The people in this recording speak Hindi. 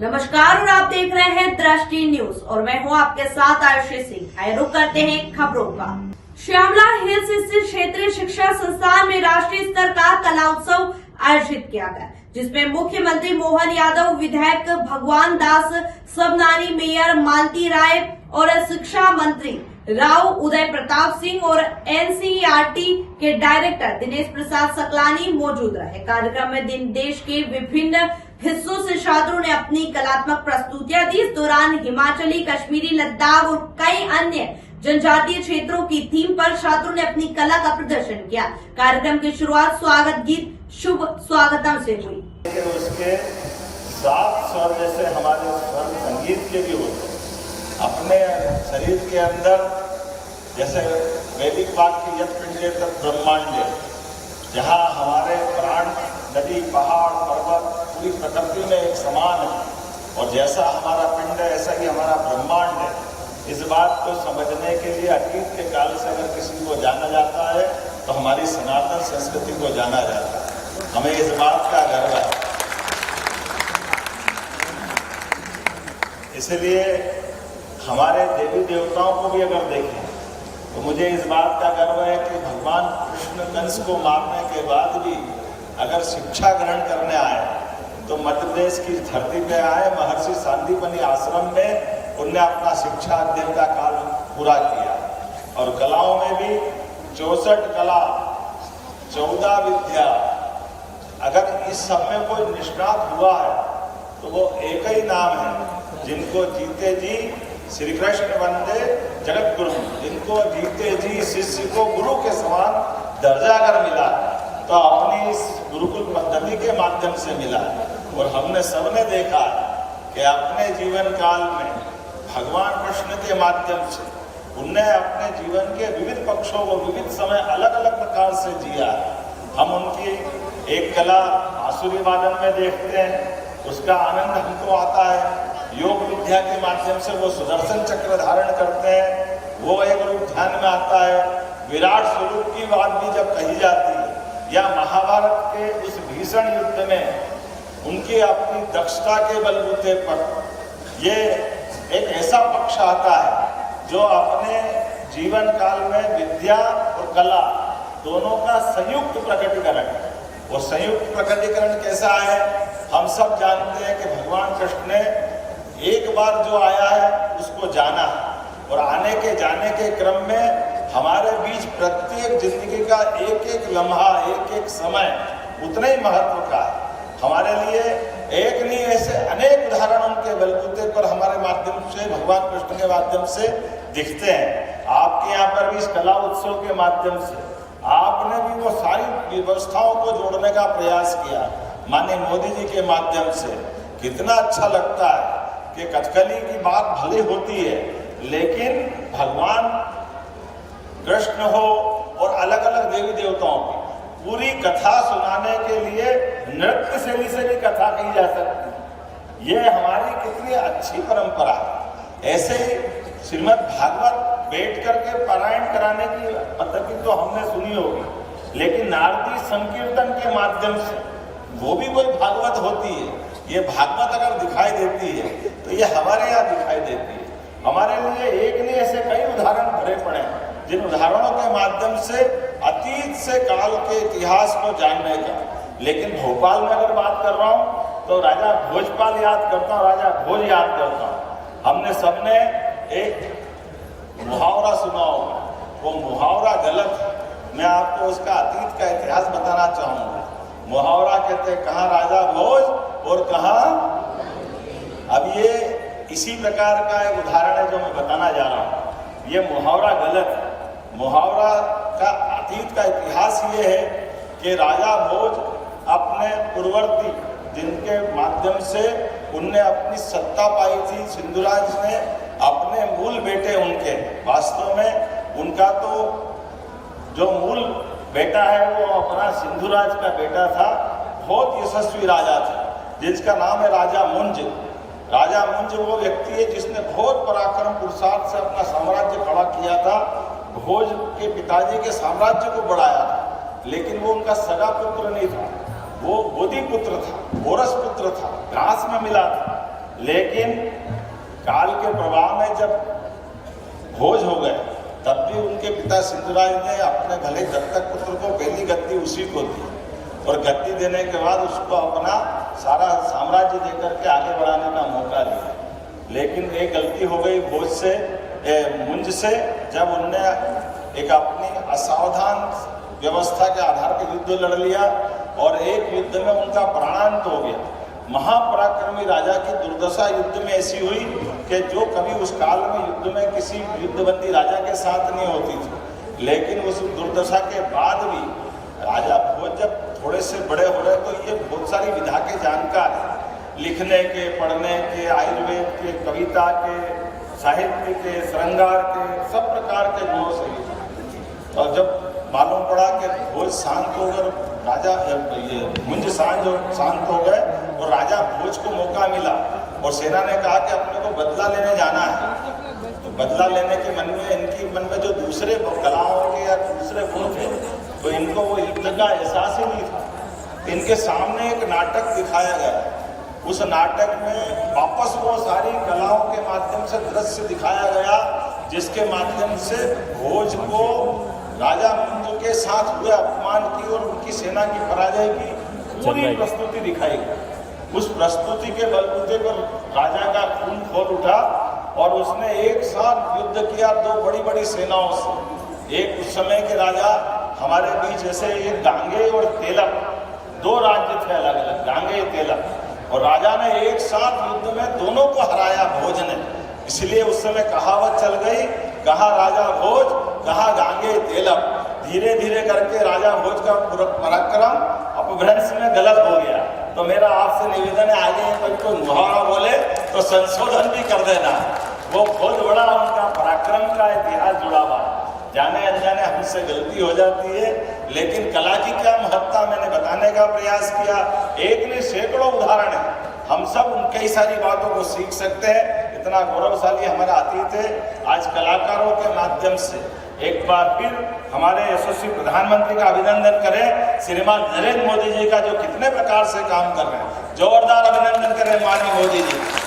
नमस्कार और आप देख रहे हैं दृष्टि न्यूज और मैं हूं आपके साथ आयुषी सिंह। आइए रुक करते हैं खबरों का। श्यामला हिल्स स्थित क्षेत्रीय शिक्षा संस्थान में राष्ट्रीय स्तर का कला उत्सव आयोजित किया गया, जिसमें मुख्यमंत्री मोहन यादव, विधायक भगवान दास सबनानी, मेयर मालती राय और शिक्षा मंत्री राव उदय प्रताप सिंह और एनसीईआरटी के डायरेक्टर दिनेश प्रसाद सकलानी मौजूद रहे। कार्यक्रम में देश के विभिन्न हिस्सों से छात्रों ने अपनी कलात्मक प्रस्तुतियां दी। इस दौरान हिमाचली, कश्मीरी, लद्दाख और कई अन्य जनजातीय क्षेत्रों की थीम पर छात्रों ने अपनी कला का प्रदर्शन किया। कार्यक्रम की शुरुआत स्वागत गीत शुभ स्वागतम से हुई। उसके सात स्वर जैसे हमारे स्वर संगीत के भी होते हैं। अपने शरीर के अंदर जैसे वैदिक वाक्य यत् पिंडे तत् ब्रह्मांडे, जहाँ हमारे प्राण नदी, पहाड़, पर्वत पूरी प्रकृति में एक समान है और जैसा हमारा पिंड है ऐसा ही हमारा ब्रह्मांड है। इस बात को समझने के लिए अतीत के काल से अगर किसी को जाना जाता है तो हमारी सनातन संस्कृति को जाना जाता है। हमें इस बात का गर्व है। इसलिए हमारे देवी देवताओं को भी अगर देखें तो मुझे इस बात का गर्व है कि भगवान कृष्ण कंस को मारने के बाद भी अगर शिक्षा ग्रहण करने आए तो मध्य प्रदेश की धरती पे आए। महर्षि सांदीपनि आश्रम में उनने अपना शिक्षा अध्ययन का काल पूरा किया और कलाओं में भी 64 कला, 14 विद्या। अगर इस सब में कोई निष्णात हुआ है तो वो एक ही नाम है, जिनको जीते जी श्री कृष्ण वंदे जगत गुरु, जिनको जीते जी शिष्य को गुरु के समान दर्जा अगर मिला तो अपनी इस गुरुकुल पद्धति के माध्यम से मिला। और हमने सबने देखा कि अपने जीवन काल में भगवान कृष्ण के माध्यम से उनने अपने जीवन के विविध पक्षों को विविध समय अलग अलग प्रकार से जिया। हम उनकी एक कला बांसुरी वादन में देखते हैं, उसका आनंद हमको आता है। योग विद्या के माध्यम से वो सुदर्शन चक्र धारण करते हैं, वो एक रूप ध्यान में आता है। विराट स्वरूप की बात भी जब कही जाती है या महाभारत के उस भीषण युद्ध में उनकी अपनी दक्षता के बलबूते पर ये एक ऐसा पक्ष आता है जो अपने जीवन काल में विद्या और कला दोनों का संयुक्त प्रकटीकरण है। वो संयुक्त प्रकटीकरण कैसा है हम सब जानते हैं कि भगवान कृष्ण ने एक बार जो आया है उसको जाना और आने के जाने के क्रम में हमारे बीच प्रत्येक जिंदगी का एक एक लम्हा, एक एक समय उतना ही महत्व का है हमारे लिए। एक नहीं, ऐसे अनेक उदाहरण उनके बलबूते पर हमारे माध्यम से, भगवान कृष्ण के माध्यम से दिखते हैं। आपके यहाँ पर भी इस कला उत्सव के माध्यम से आपने भी वो सारी व्यवस्थाओं को जोड़ने का प्रयास किया माननीय मोदी जी के माध्यम से। कितना अच्छा लगता है कि कथकली की बात भले होती है लेकिन भगवान कृष्ण हो और अलग अलग देवी देवताओं की पूरी कथा सुनाने के लिए नृत्य शैली से भी कथा कही जा सकती है। ये हमारी कितनी अच्छी परंपरा है। ऐसे ही श्रीमद् भागवत बैठ करके पारायण कराने की पद्धति तो हमने सुनी होगी, लेकिन नारदी संकीर्तन के माध्यम से वो भी कोई भागवत होती है। ये भागवत अगर दिखाई देती है तो ये हमारे यहाँ दिखाई देती है। हमारे लिए एक नहीं, ऐसे कई उदाहरण भरे पड़े हैं जिन उदाहरणों के माध्यम से अतीत से काल के इतिहास को जानने का। लेकिन भोपाल में अगर बात कर रहा हूँ तो राजा भोजपाल याद करता हूँ, राजा भोज याद करता हूँ। हमने सबने एक मुहावरा सुना होगा, वो मुहावरा गलत है। मैं आपको उसका अतीत का इतिहास बताना चाहूँगा। मुहावरा कहते कहाँ राजा भोज और कहाँ। अब ये इसी प्रकार का एक उदाहरण है जो मैं बताना जा रहा हूँ। ये मुहावरा गलत है। मुहावरा का अतीत का इतिहास ये है कि राजा भोज अपने पूर्ववर्ती जिनके माध्यम से उनने अपनी सत्ता पाई थी, सिंधुराज ने अपने मूल बेटे उनके, वास्तव में उनका तो जो मूल बेटा है वो अपना सिंधुराज का बेटा था, बहुत यशस्वी राजा था जिसका नाम है राजा मुंज। राजा मुंज वो व्यक्ति है जिसने बहुत पराक्रम पुरुषार्थ से अपना साम्राज्य खड़ा किया था। भोज के पिताजी के साम्राज्य को बढ़ाया था, लेकिन वो उनका सगा पुत्र नहीं था, वो बोधि पुत्र था, ओरस पुत्र था, घास में मिला था। लेकिन काल के प्रभाव में जब भोज हो गए तब भी उनके पिता सिंधुराज ने अपने भले दत्तक पुत्र को पहली गद्दी उसी को दी और गद्दी देने के बाद उसको अपना सारा साम्राज्य देकर के आगे बढ़ाने का मौका दिया। लेकिन एक गलती हो गई भोज से, मुंज से, जब उनने एक अपनी असावधान व्यवस्था के आधार पर युद्ध लड़ लिया और एक युद्ध में उनका प्राणांत हो गया। महापराक्रमी राजा की दुर्दशा युद्ध में ऐसी हुई कि जो कभी उस काल में युद्ध में किसी युद्धबंदी राजा के साथ नहीं होती थी। लेकिन उस दुर्दशा के बाद भी राजा भोज जब थोड़े से बड़े हो रहे तो ये बहुत सारी विधा के जानकार हैं, लिखने के, पढ़ने के, आयुर्वेद के, कविता के, साहित्य के, श्रृंगार के, सब प्रकार के गुणों से। और जब मालूम पड़ा कि भोज शांत होकर राजा ये मुंज शांत हो गए और राजा भोज को मौका मिला और सेना ने कहा कि अपने को बदला लेने जाना है। तो बदला लेने के मन में, इनकी मन में जो दूसरे कलाओं के या दूसरे गुण थे तो इनको वो युद्ध का एहसास ही नहीं था। इनके सामने एक नाटक दिखाया गया। उस नाटक में वापस वो सारी कलाओं के माध्यम से दृश्य दिखाया गया जिसके माध्यम से भोज को राजा मुंज के साथ हुए अपमान की और उनकी सेना की पराजय की पूरी प्रस्तुति दिखाई गई। उस प्रस्तुति के बलबूते पर राजा का खून खोल उठा और उसने एक साथ युद्ध किया दो बड़ी बड़ी सेनाओं से। एक उस समय के राजा हमारे बीच जैसे एक गांगे और तेलक, दो राज्य थे अलग अलग, गांगे तेलक, और राजा ने एक साथ युद्ध में दोनों को हराया भोज ने। इसलिए उस समय कहावत चल गई, कहा राजा भोज, कहा गांगे तेलक। धीरे धीरे करके राजा भोज का पराक्रम अपभ्रंश में गलत हो गया। तो मेरा आपसे निवेदन है, आगे कोई मुहावरा बोले तो संशोधन भी कर देना। वो बहुत बड़ा उनका पराक्रम का इतिहास जुड़ा हुआ, जाने अनजाने हमसे गलती हो जाती है, लेकिन कला की क्या महत्ता मैंने बताने का प्रयास किया। एक नहीं सैकड़ों उदाहरण है, हम सब उन कई सारी बातों को सीख सकते हैं। इतना गौरवशाली हमारा अतीत है। आज कलाकारों के माध्यम से एक बार फिर हमारे यशस्वी प्रधानमंत्री का अभिनंदन करें, श्रीमान नरेंद्र मोदी जी का जो कितने प्रकार से काम कर रहे हैं, जोरदार अभिनंदन करें माननीय मोदी जी।